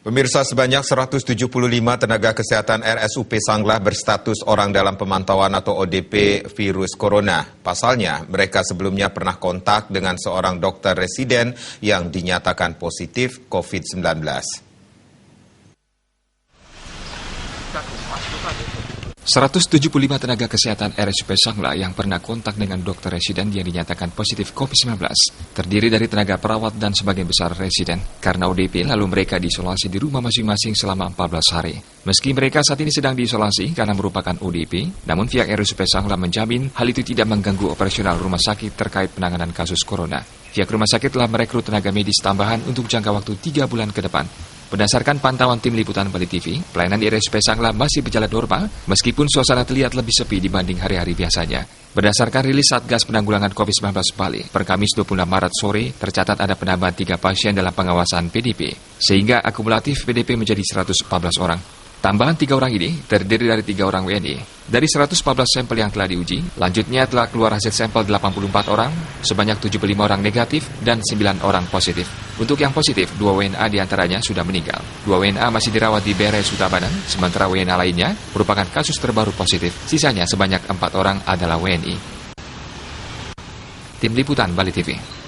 Pemirsa, sebanyak 175 tenaga kesehatan RSUP Sanglah berstatus orang dalam pemantauan atau ODP virus corona. Pasalnya, mereka sebelumnya pernah kontak dengan seorang dokter residen yang dinyatakan positif COVID-19. 175 tenaga kesehatan RSUP Sanglah yang pernah kontak dengan dokter residen yang dinyatakan positif COVID-19 terdiri dari tenaga perawat dan sebagian besar residen. Karena ODP, lalu mereka diisolasi di rumah masing-masing selama 14 hari. Meski mereka saat ini sedang diisolasi karena merupakan ODP, namun pihak RSUP Sanglah menjamin hal itu tidak mengganggu operasional rumah sakit terkait penanganan kasus corona. Pihak rumah sakit telah merekrut tenaga medis tambahan untuk jangka waktu 3 bulan ke depan. Berdasarkan pantauan tim liputan Bali TV, pelayanan di RSUP Sanglah masih berjalan normal meskipun suasana terlihat lebih sepi dibanding hari-hari biasanya. Berdasarkan rilis Satgas Penanggulangan COVID-19 Bali, per Kamis 26 Maret sore tercatat ada penambahan 3 pasien dalam pengawasan PDP, sehingga akumulatif PDP menjadi 114 orang. Tambahan 3 orang ini terdiri dari 3 orang WNI. Dari 114 sampel yang telah diuji, lanjutnya telah keluar hasil sampel 84 orang, sebanyak 75 orang negatif, dan 9 orang positif. Untuk yang positif, 2 WNA diantaranya sudah meninggal. 2 WNA masih dirawat di BRS Utabanan, sementara WNA lainnya merupakan kasus terbaru positif. Sisanya sebanyak 4 orang adalah WNI. Tim Liputan Bali TV.